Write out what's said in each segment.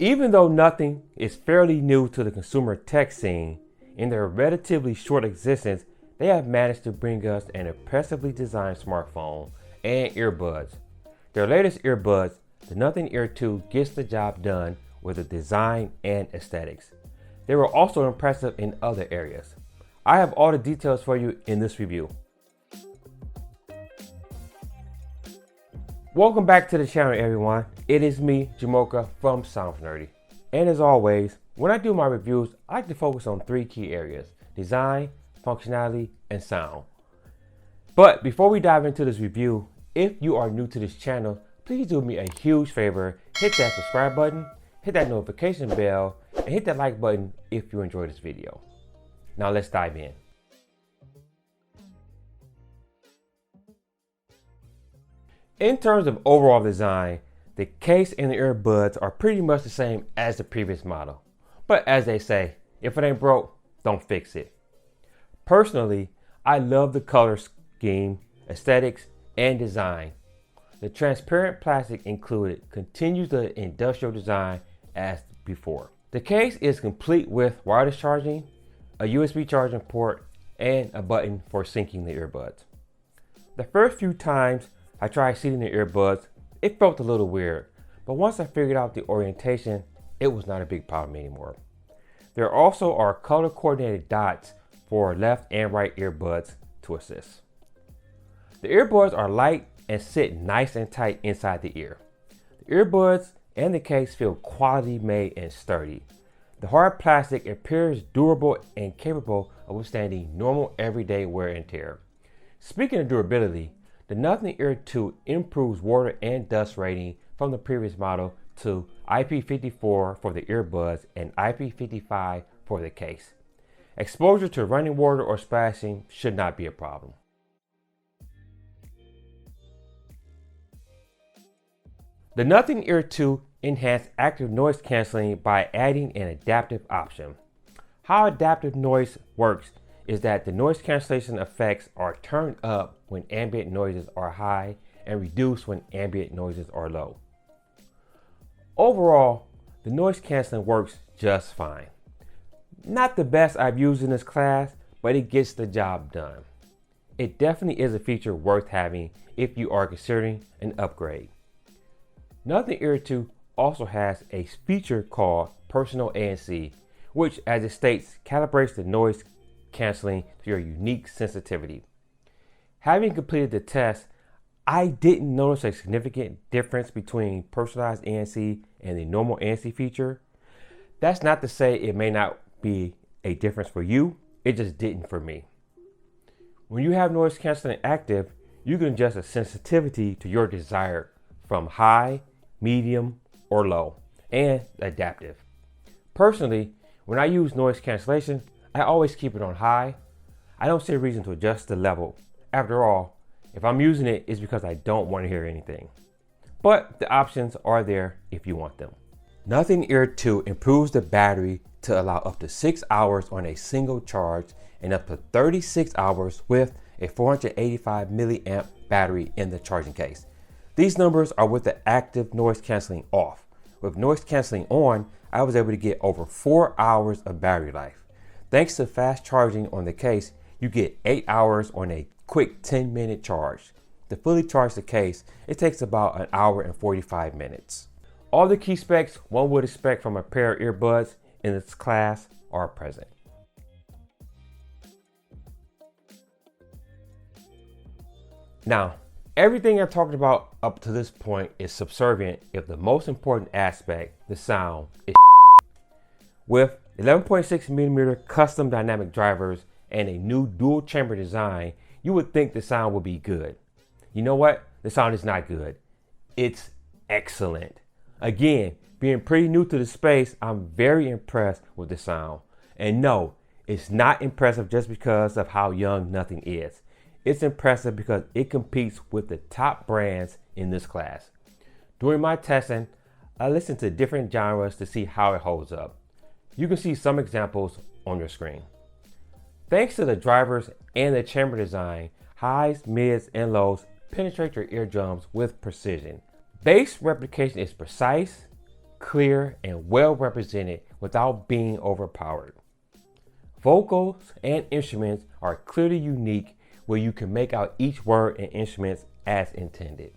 Even though nothing is fairly new to the consumer tech scene, in their relatively short existence, they have managed to bring us an impressively designed smartphone and earbuds. Their latest earbuds, the Nothing Ear 2, gets the job done with the design and aesthetics. They were also impressive in other areas. I have all the details for you in this review. Welcome back to the channel, everyone. It is me, Jamocha from Sounds Nerdy. And as always, when I do my reviews, I like to focus on three key areas: design, functionality, and sound. But before we dive into this review, if you are new to this channel, please do me a huge favor. Hit that subscribe button, hit that notification bell, and hit that like button if you enjoyed this video. Now let's dive in. In terms of overall design, the case and the earbuds are pretty much the same as the previous model. But as they say, if it ain't broke, don't fix it. Personally, I love the color scheme, aesthetics, and design. The transparent plastic included continues the industrial design as before. The case is complete with wireless charging, a USB charging port, and a button for syncing the earbuds. The first few times I tried seating the earbuds, it felt a little weird, but once I figured out the orientation, it was not a big problem anymore. There also are color coordinated dots for left and right earbuds to assist. The earbuds are light and sit nice and tight inside the ear. The earbuds and the case feel quality made and sturdy. The hard plastic appears durable and capable of withstanding normal everyday wear and tear. Speaking of durability, the Nothing Ear 2 improves water and dust rating from the previous model to IP54 for the earbuds and IP55 for the case. Exposure to running water or splashing should not be a problem. The Nothing Ear 2 enhanced active noise canceling by adding an adaptive option. How adaptive noise works is that the noise cancellation effects are turned up when ambient noises are high and reduced when ambient noises are low. Overall, the noise canceling works just fine. Not the best I've used in this class, but it gets the job done. It definitely is a feature worth having if you are considering an upgrade. Nothing Ear 2 also has a feature called Personal ANC, which, as it states, calibrates the noise canceling to your unique sensitivity. Having completed the test, I didn't notice a significant difference between personalized ANC and the normal ANC feature. That's not to say it may not be a difference for you, it just didn't for me. When you have noise canceling active, you can adjust the sensitivity to your desired from high, medium, or low, and adaptive. Personally, when I use noise cancellation, I always keep it on high. I don't see a reason to adjust the level. After all, if I'm using it, it's because I don't want to hear anything. But the options are there if you want them. Nothing Ear 2 improves the battery to allow up to 6 hours on a single charge and up to 36 hours with a 485 milliamp battery in the charging case. These numbers are with the active noise canceling off. With noise canceling on, I was able to get over 4 hours of battery life. Thanks to fast charging on the case, you get 8 hours on a quick 10-minute charge. To fully charge the case, it takes about an hour and 45 minutes. All the key specs one would expect from a pair of earbuds in this class are present. Now, everything I've talked about up to this point is subservient if the most important aspect, the sound, is with 11.6mm custom dynamic drivers and a new dual chamber design, you would think the sound would be good. You know what? The sound is not good. It's excellent. Again, being pretty new to the space, I'm very impressed with the sound. And no, it's not impressive just because of how young Nothing is. It's impressive because it competes with the top brands in this class. During my testing, I listened to different genres to see how it holds up. You can see some examples on your screen. Thanks to the drivers and the chamber design, highs, mids, and lows penetrate your eardrums with precision. Bass replication is precise, clear, and well represented without being overpowered. Vocals and instruments are clearly unique where you can make out each word and instruments as intended.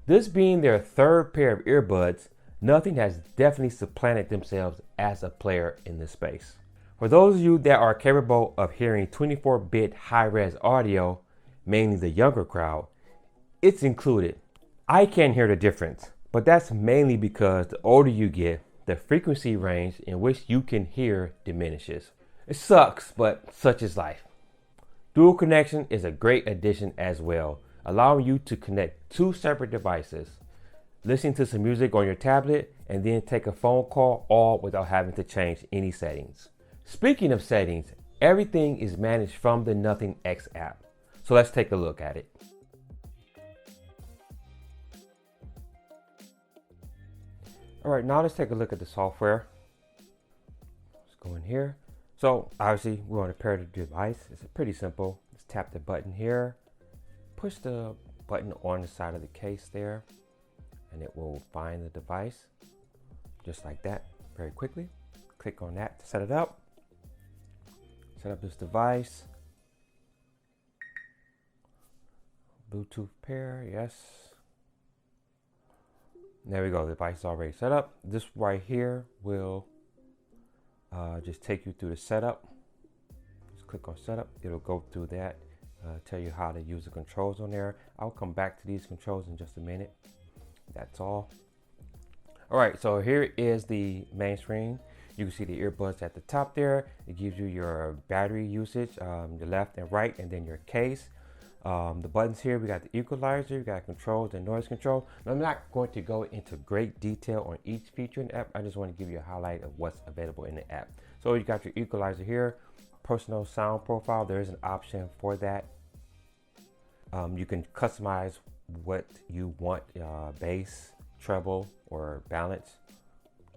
This being their third pair of earbuds, Nothing has definitely supplanted themselves as a player in this space. For those of you that are capable of hearing 24-bit high-res audio, mainly the younger crowd, it's included. I can't hear the difference, but that's mainly because the older you get, the frequency range in which you can hear diminishes. It sucks, but such is life. Dual connection is a great addition as well, allowing you to connect two separate devices, listen to some music on your tablet, and then take a phone call, all without having to change any settings. Speaking of settings, everything is managed from the Nothing X app. So let's take a look at it. All right, now let's take a look at the software. Let's go in here. So obviously we want to pair the device. It's pretty simple. Let's tap the button here, push the button on the side of the case there, and it will find the device just like that very quickly. Click on that to set it up. Set up this device. Bluetooth pair, yes. There we go, the device is already set up. This right here will just take you through the setup. Just click on setup, it'll go through that, tell you how to use the controls on there. I'll come back to these controls in just a minute. That's all. All right, so here is the main screen. You can see the earbuds at the top there. It gives you your battery usage, the left and right, and then your case. The buttons here, we got the equalizer, we got controls and noise control. Now, I'm not going to go into great detail on each feature in the app. I just want to give you a highlight of what's available in the app. So you got your equalizer here, personal sound profile. There is an option for that. You can customize what you want, bass, treble, or balance.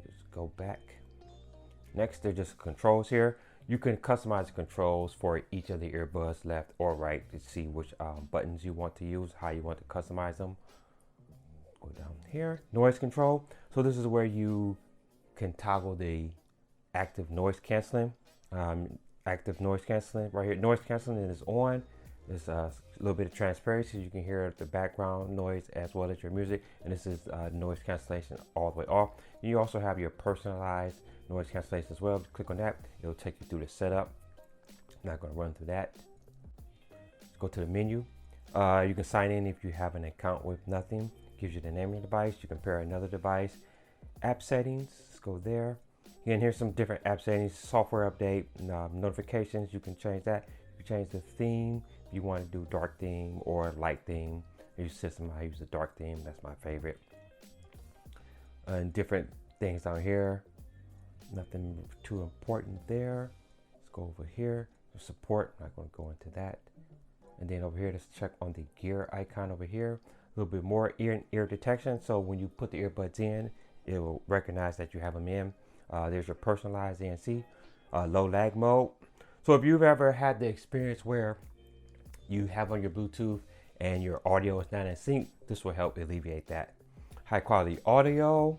Just go back. Next, there's just controls here. You can customize the controls for each of the earbuds, left or right, to see which buttons you want to use, how you want to customize them. Go down here, noise control. So this is where you can toggle the active noise canceling. Active noise canceling right here. Noise canceling is on. There's a little bit of transparency. You can hear the background noise as well as your music. And this is noise cancellation all the way off. You also have your personalized noise cancellation as well. Click on that. It'll take you through the setup. I'm not going to run through that. Let's go to the menu. You can sign in if you have an account with Nothing. Gives you the name of the device. You can pair another device. App settings. Let's go there. Again, here's some different app settings. Software update, notifications. You can change that. You can change the theme. If you want to do dark theme or light theme. Your system, I use the dark theme. That's my favorite. And different things down here. Nothing too important there. Let's go over here. The support, I'm not going to go into that. And then over here, let's check on the gear icon over here. A little bit more ear and ear detection. So when you put the earbuds in, it will recognize that you have them in. There's your personalized ANC, low lag mode. So if you've ever had the experience where you have on your Bluetooth and your audio is not in sync, this will help alleviate that. High quality audio.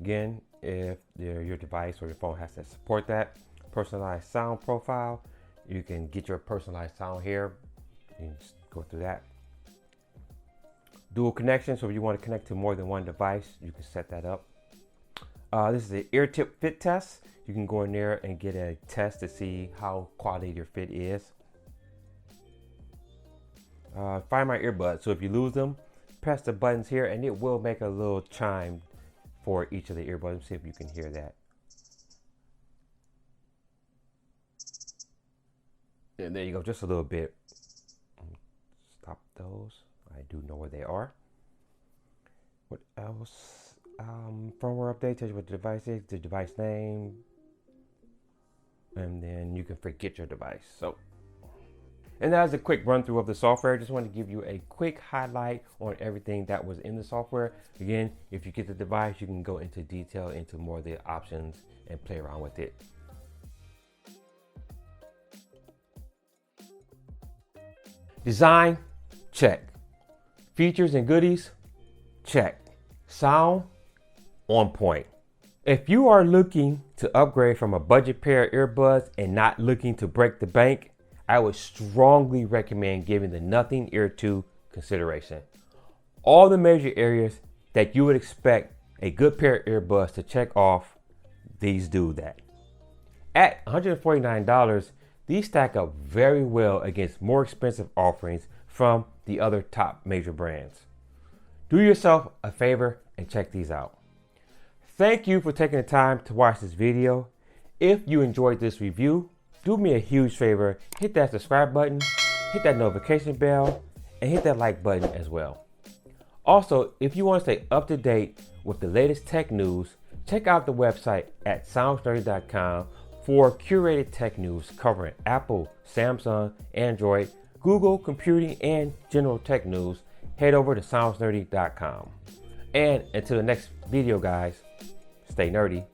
Again, if your device or your phone has to support that. Personalized sound profile. You can get your personalized sound here. You can just go through that. Dual connection. So if you want to connect to more than one device, you can set that up. This is the ear tip fit test. You can go in there and get a test to see how quality your fit is. Find my earbuds. So if you lose them, press the buttons here and it will make a little chime for each of the earbuds. See if you can hear that. And there you go, just a little bit. Stop those. I do know where they are. What else? Firmware update tells you what the device is, the device name, and then you can forget your device. So, and that was a quick run through of the software. Just want to give you a quick highlight on everything that was in the software. Again, if you get the device, you can go into detail into more of the options and play around with it. Design, check. Features and goodies, check. Sound, on point. If you are looking to upgrade from a budget pair of earbuds and not looking to break the bank, I would strongly recommend giving the Nothing Ear 2 consideration. All the major areas that you would expect a good pair of earbuds to check off, these do that. At $149, these stack up very well against more expensive offerings from the other top major brands. Do yourself a favor and check these out. Thank you for taking the time to watch this video. If you enjoyed this review, do me a huge favor, hit that subscribe button, hit that notification bell, and hit that like button as well. Also, if you want to stay up to date with the latest tech news, check out the website at soundsnerdy.com for curated tech news covering Apple, Samsung, Android, Google, computing, and general tech news. Head over to soundsnerdy.com. And until the next video, guys, stay nerdy.